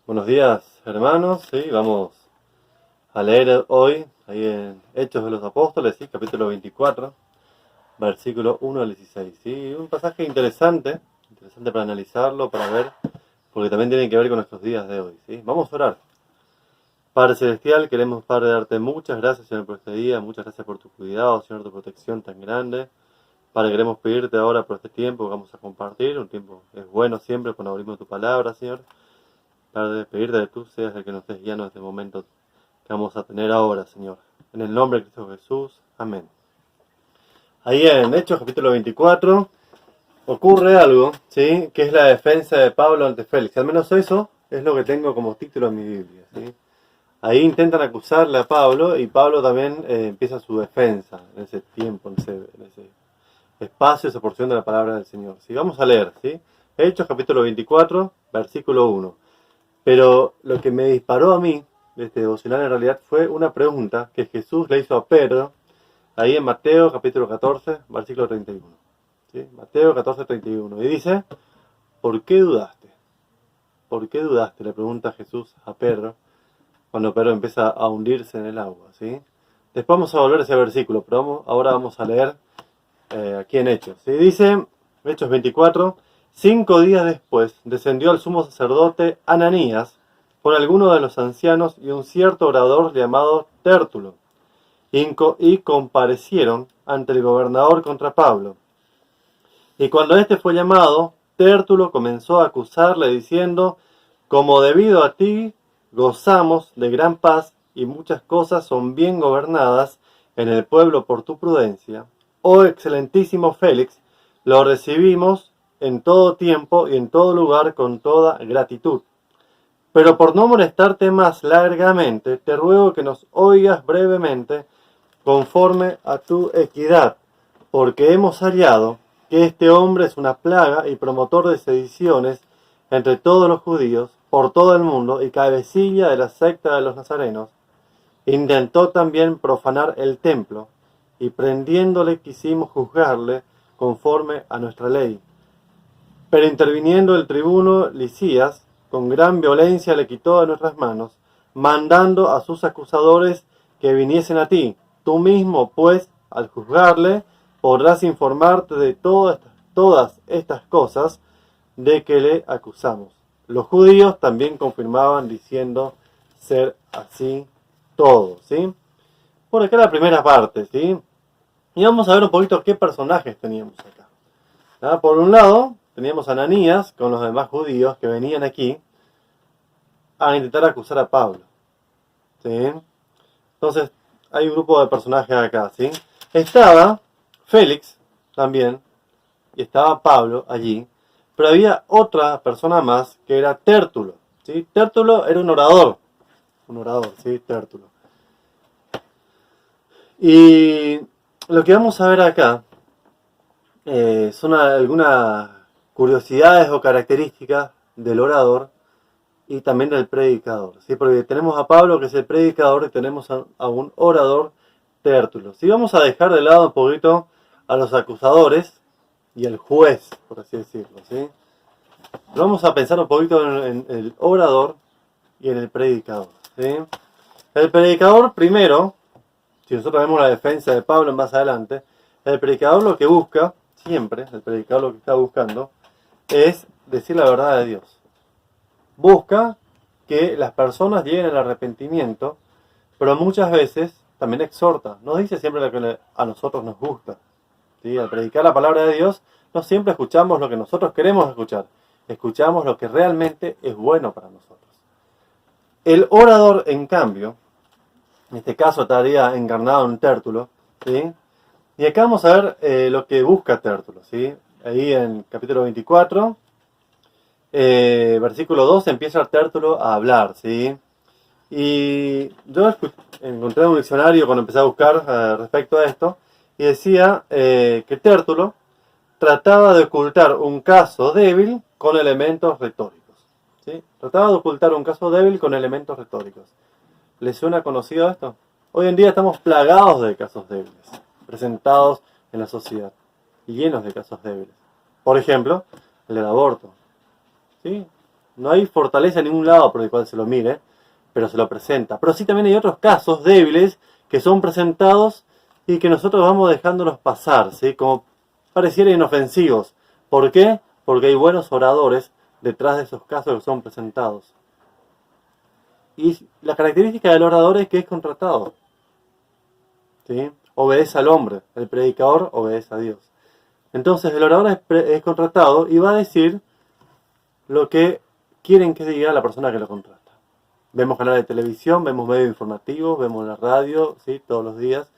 Buenos días, hermanos. Sí, vamos a leer hoy, ahí en Hechos de los Apóstoles, ¿sí? Capítulo 24, versículo 1 al 16. ¿Sí? Un pasaje interesante para analizarlo, para ver, porque también tiene que ver con nuestros días de hoy. ¿Sí? Vamos a orar. Padre Celestial, queremos, Padre, darte muchas gracias, Señor, por este día. Muchas gracias por tu cuidado, Señor, tu protección tan grande. Padre, queremos pedirte ahora por este tiempo que vamos a compartir. Un tiempo es bueno siempre cuando abrimos tu palabra, Señor. Padre, pedirte que tú seas el que nos estés guiando en este momento que vamos a tener ahora, Señor. En el nombre de Cristo Jesús. Amén. Ahí en Hechos, capítulo 24, ocurre algo, ¿sí? Que es la defensa de Pablo ante Félix. Al menos eso es lo que tengo como título en mi Biblia, ¿sí? Ahí intentan acusarle a Pablo y Pablo también empieza su defensa en ese tiempo, en ese espacio, esa porción de la palabra del Señor. ¿Sí? Vamos a leer, ¿sí? Hechos, capítulo 24, versículo 1. Pero lo que me disparó a mí de este devocional en realidad fue una pregunta que Jesús le hizo a Pedro, ahí en Mateo capítulo 14, versículo 31. ¿Sí? Mateo 14, 31. Y dice, ¿por qué dudaste? ¿Por qué dudaste? Le pregunta Jesús a Pedro, cuando Pedro empieza a hundirse en el agua. ¿Sí? Después vamos a volver a ese versículo, pero ahora vamos a leer aquí en Hechos. ¿Sí? Dice, Hechos 24, 5 días después descendió al sumo sacerdote Ananías con algunos de los ancianos y un cierto orador llamado Tértulo, y comparecieron ante el gobernador contra Pablo. Y cuando éste fue llamado, Tértulo comenzó a acusarle diciendo, como debido a ti gozamos de gran paz y muchas cosas son bien gobernadas en el pueblo por tu prudencia, oh excelentísimo Félix, lo recibimos en todo tiempo y en todo lugar con toda gratitud. Pero por no molestarte más largamente, te ruego que nos oigas brevemente conforme a tu equidad, porque hemos hallado que este hombre es una plaga y promotor de sediciones entre todos los judíos por todo el mundo y cabecilla de la secta de los nazarenos. Intentó también profanar el templo y prendiéndole quisimos juzgarle conforme a nuestra ley. Pero interviniendo el tribuno Lisías, con gran violencia le quitó de nuestras manos, mandando a sus acusadores que viniesen a ti. Tú mismo, pues, al juzgarle, podrás informarte de todas estas cosas de que le acusamos. Los judíos también confirmaban diciendo ser así todo, ¿sí? Por acá la primera parte, ¿sí? Y vamos a ver un poquito qué personajes teníamos acá. ¿Ah? Por un lado, teníamos a Ananías con los demás judíos que venían aquí a intentar acusar a Pablo, ¿sí? Entonces, hay un grupo de personajes acá, ¿sí? Estaba Félix también, y estaba Pablo allí, pero había otra persona más que era Tértulo, ¿sí? Tértulo era un orador, ¿sí? Tértulo. Y lo que vamos a ver acá son algunas curiosidades o características del orador y también del predicador, ¿sí? Porque tenemos a Pablo que es el predicador y tenemos a un orador, Tértulo. ¿Sí? Vamos a dejar de lado un poquito a los acusadores y el juez, por así decirlo, ¿sí? Pero vamos a pensar un poquito en el orador y en el predicador, ¿sí? El predicador primero, si nosotros vemos la defensa de Pablo más adelante, el predicador lo que busca, siempre, el predicador lo que está buscando, es decir la verdad de Dios. Busca que las personas lleguen al arrepentimiento, pero muchas veces también exhorta. No dice siempre lo que a nosotros nos gusta, ¿sí? Al predicar la palabra de Dios, no siempre escuchamos lo que nosotros queremos escuchar. Escuchamos lo que realmente es bueno para nosotros. El orador, en cambio, en este caso estaría encarnado en Tértulo, ¿sí? Y acá vamos a ver lo que busca Tértulo, ¿sí? Ahí en capítulo 24, versículo 2, empieza Tértulo a hablar, ¿sí? Y yo encontré un diccionario cuando empecé a buscar respecto a esto, y decía que Tértulo trataba de ocultar un caso débil con elementos retóricos, ¿sí? Trataba de ocultar un caso débil con elementos retóricos. ¿Les suena conocido esto? Hoy en día estamos plagados de casos débiles, presentados en la sociedad, y llenos de casos débiles. Por ejemplo, el del aborto, ¿sí? No hay fortaleza en ningún lado por el cual se lo mire, pero se lo presenta. Pero sí también hay otros casos débiles que son presentados y que nosotros vamos dejándolos pasar, ¿sí? Como parecieran inofensivos. ¿Por qué? Porque hay buenos oradores detrás de esos casos que son presentados. Y la característica del orador es que es contratado, ¿sí? Obedece al hombre, el predicador obedece a Dios. Entonces el orador es contratado y va a decir lo que quieren que diga la persona que lo contrata. Vemos canales de televisión, vemos medios informativos, vemos la radio, ¿sí? Todos los días,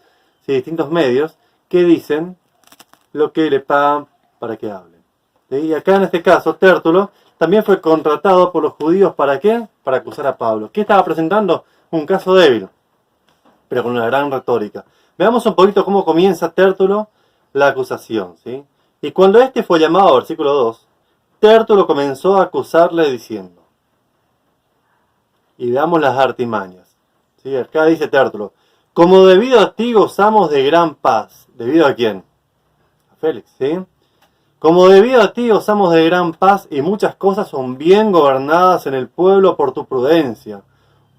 ¿sí? Distintos medios que dicen lo que le pagan para que hablen, ¿sí? Y acá en este caso, Tértulo también fue contratado por los judíos, ¿para qué? Para acusar a Pablo. ¿Qué estaba presentando? Un caso débil, pero con una gran retórica. Veamos un poquito cómo comienza Tértulo la acusación, ¿sí? Y cuando este fue llamado, versículo 2, Tértulo comenzó a acusarle diciendo, y veamos las artimañas, ¿sí? Acá dice Tértulo, como debido a ti gozamos de gran paz. ¿Debido a quién? A Félix, ¿sí? Como debido a ti gozamos de gran paz y muchas cosas son bien gobernadas en el pueblo por tu prudencia.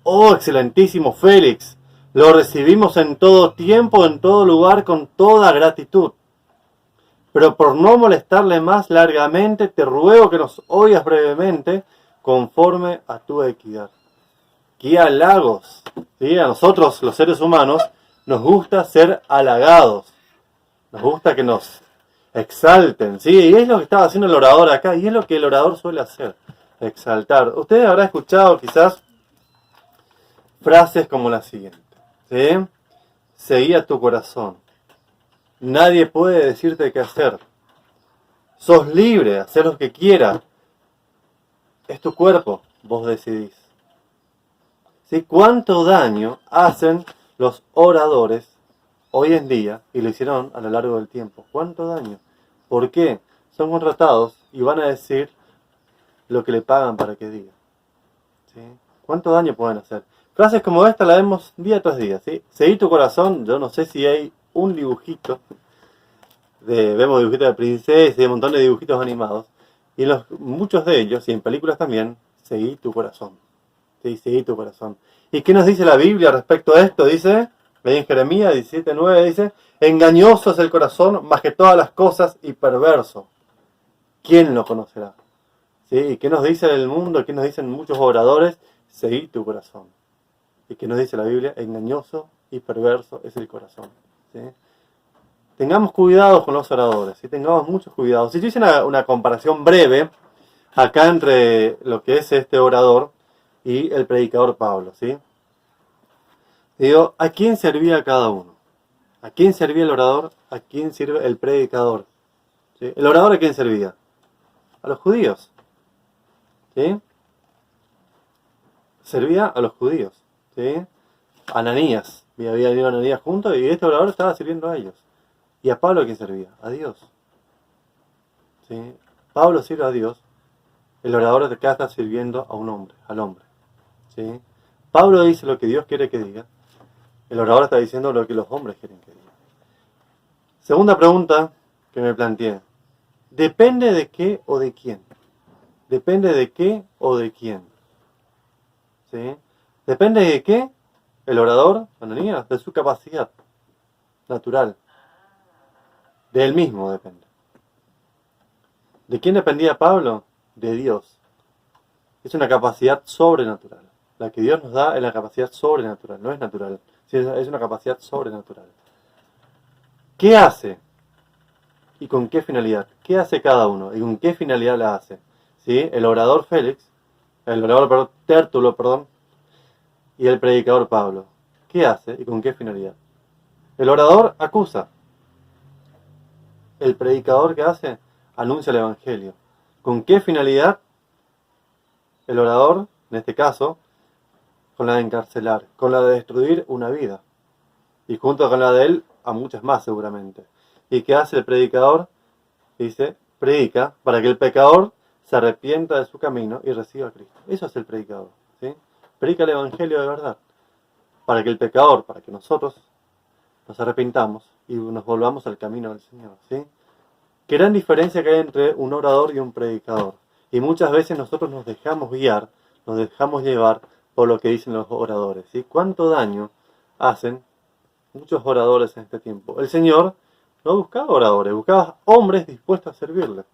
Oh, excelentísimo Félix, lo recibimos en todo tiempo, en todo lugar, con toda gratitud. Pero por no molestarle más largamente, te ruego que nos oigas brevemente, conforme a tu equidad. ¡Qué halagos! ¿Sí? A nosotros, los seres humanos, nos gusta ser halagados. Nos gusta que nos exalten, ¿sí? Y es lo que estaba haciendo el orador acá, y es lo que el orador suele hacer, exaltar. Ustedes habrán escuchado quizás frases como la siguiente, ¿sí? Seguía tu corazón. Nadie puede decirte qué hacer. Sos libre, hacer lo que quieras. Es tu cuerpo, vos decidís. ¿Sí? ¿Cuánto daño hacen los oradores hoy en día, y lo hicieron a lo largo del tiempo? ¿Cuánto daño? ¿Por qué? Son contratados y van a decir lo que le pagan para que diga, ¿sí? ¿Cuánto daño pueden hacer? Frases como esta la vemos día tras día, ¿sí? Seguí tu corazón. Yo no sé si hay un dibujito, vemos dibujitos de princesas y un montón de dibujitos animados, y muchos de ellos, y en películas también, seguí tu corazón. ¿Sí? Seguí tu corazón. ¿Y qué nos dice la Biblia respecto a esto? Dice, en Jeremías 17:9 dice, engañoso es el corazón más que todas las cosas y perverso. ¿Quién lo conocerá? ¿Sí? ¿Y qué nos dice el mundo? ¿Qué nos dicen muchos oradores? Seguí tu corazón. ¿Y qué nos dice la Biblia? Engañoso y perverso es el corazón. ¿Sí? Tengamos cuidado con los oradores, ¿sí? Tengamos muchos cuidados. Si yo hice una comparación breve acá entre lo que es este orador y el predicador Pablo, ¿sí? Digo, ¿a quién servía cada uno? ¿A quién servía el orador? ¿A quién sirve el predicador? ¿Sí? ¿El orador a quién servía? A los judíos, ¿sí? Servía a los judíos, ¿sí? Ananías, había venido Ananías juntos y este orador estaba sirviendo a ellos. ¿Y a Pablo a quién servía? A Dios, ¿sí? Pablo sirve a Dios, el orador de acá está sirviendo a un hombre, al hombre, ¿sí? Pablo dice lo que Dios quiere que diga, el orador está diciendo lo que los hombres quieren que diga. Segunda pregunta que me planteé, ¿depende de qué o de quién? ¿Depende de qué o de quién? ¿Sí? ¿Depende de qué? El orador, Ananías, de su capacidad natural. De él mismo depende. ¿De quién dependía Pablo? De Dios. Es una capacidad sobrenatural. La que Dios nos da es la capacidad sobrenatural, no es natural. Es una capacidad sobrenatural. ¿Qué hace? ¿Y con qué finalidad? ¿Qué hace cada uno? ¿Y con qué finalidad la hace? ¿Sí? El orador Félix, Tértulo, y el predicador Pablo. ¿Qué hace y con qué finalidad? El orador acusa. El predicador, ¿qué hace? Anuncia el evangelio. ¿Con qué finalidad? El orador, en este caso, con la de encarcelar, con la de destruir una vida. Y junto con la de él, a muchas más seguramente. ¿Y qué hace el predicador? Dice, predica para que el pecador se arrepienta de su camino y reciba a Cristo. Eso es el predicador, ¿sí? Predica el evangelio de verdad. Para que el pecador, para que nosotros nos arrepintamos y nos volvamos al camino del Señor, ¿sí? Qué gran diferencia que hay entre un orador y un predicador. Y muchas veces nosotros nos dejamos guiar, nos dejamos llevar por lo que dicen los oradores, ¿sí? ¿Cuánto daño hacen muchos oradores en este tiempo? El Señor no buscaba oradores, buscaba hombres dispuestos a servirle.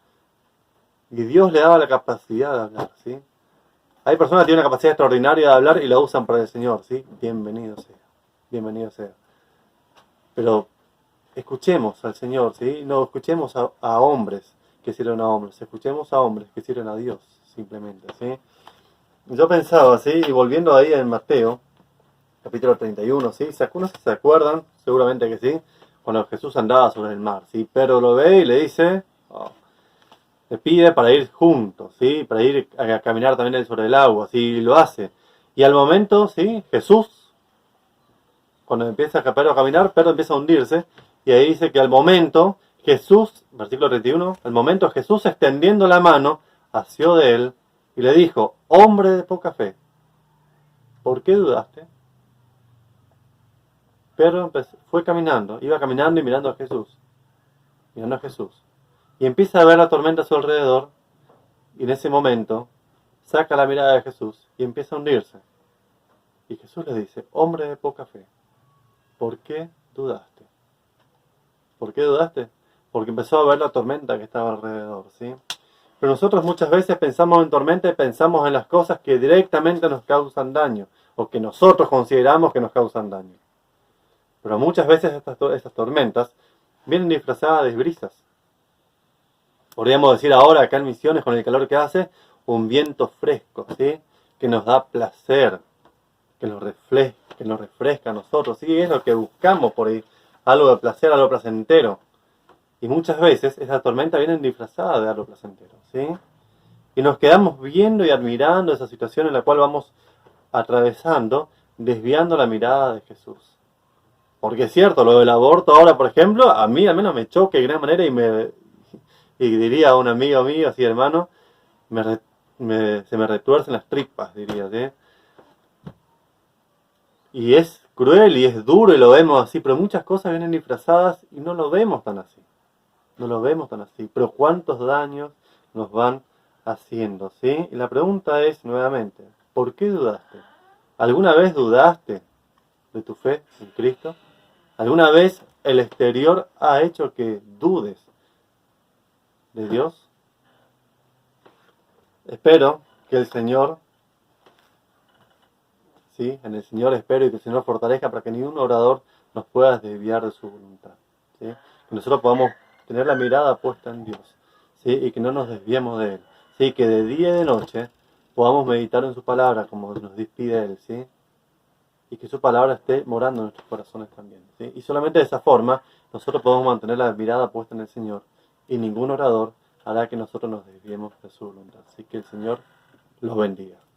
Y Dios le daba la capacidad de hablar, ¿sí? Hay personas que tienen una capacidad extraordinaria de hablar y la usan para el Señor, ¿sí? Bienvenido sea, bienvenido sea. Pero escuchemos al Señor, ¿sí? No escuchemos a hombres que sirven a hombres, escuchemos a hombres que sirven a Dios, simplemente, ¿sí? Yo pensaba, ¿sí? Y volviendo ahí en Mateo, capítulo 31, ¿sí? ¿Algunos se acuerdan? Seguramente que sí. Cuando Jesús andaba sobre el mar, ¿sí? Pedro lo ve y le dice, le pide para ir juntos, ¿sí? Para ir a caminar también sobre el agua, ¿sí? Lo hace. Y al momento, ¿sí? Jesús, cuando empieza Pedro a caminar, Pedro empieza a hundirse. Y ahí dice que al momento, Jesús, versículo 31, al momento Jesús extendiendo la mano, asió de él y le dijo, hombre de poca fe, ¿por qué dudaste? Pedro fue caminando, iba caminando y mirando a Jesús, mirando a Jesús. Y empieza a ver la tormenta a su alrededor, y en ese momento saca la mirada de Jesús y empieza a hundirse. Y Jesús le dice, hombre de poca fe, ¿por qué dudaste? ¿Por qué dudaste? Porque empezó a ver la tormenta que estaba alrededor, ¿sí? Pero nosotros muchas veces pensamos en tormenta y pensamos en las cosas que directamente nos causan daño, o que nosotros consideramos que nos causan daño. Pero muchas veces estas tormentas vienen disfrazadas de brisas. Podríamos decir ahora, acá en Misiones, con el calor que hace, un viento fresco, ¿sí? Que nos da placer, que nos refresca a nosotros, ¿sí? Es lo que buscamos por ahí, algo de placer, algo placentero. Y muchas veces esa tormenta viene disfrazada de algo placentero, ¿sí? Y nos quedamos viendo y admirando esa situación en la cual vamos atravesando, desviando la mirada de Jesús. Porque es cierto, lo del aborto ahora, por ejemplo, a mí al menos me choca de gran manera y diría a un amigo mío, así hermano, se me retuercen las tripas, diría, ¿sí? Y es cruel y es duro y lo vemos así, pero muchas cosas vienen disfrazadas y no lo vemos tan así. No lo vemos tan así, pero cuántos daños nos van haciendo, ¿sí? Y la pregunta es, nuevamente, ¿por qué dudaste? ¿Alguna vez dudaste de tu fe en Cristo? ¿Alguna vez el exterior ha hecho que dudes de Dios? Espero que el Señor, ¿sí? En el Señor espero y que el Señor fortalezca para que ningún orador nos pueda desviar de su voluntad, ¿sí? Que nosotros podamos tener la mirada puesta en Dios, ¿sí? Y que no nos desviemos de Él, ¿sí? Que de día y de noche podamos meditar en su palabra como nos pide Él, ¿sí? Y que su palabra esté morando en nuestros corazones también, ¿sí? Y solamente de esa forma nosotros podemos mantener la mirada puesta en el Señor y ningún orador hará que nosotros nos desviemos de su voluntad. Así que el Señor los bendiga.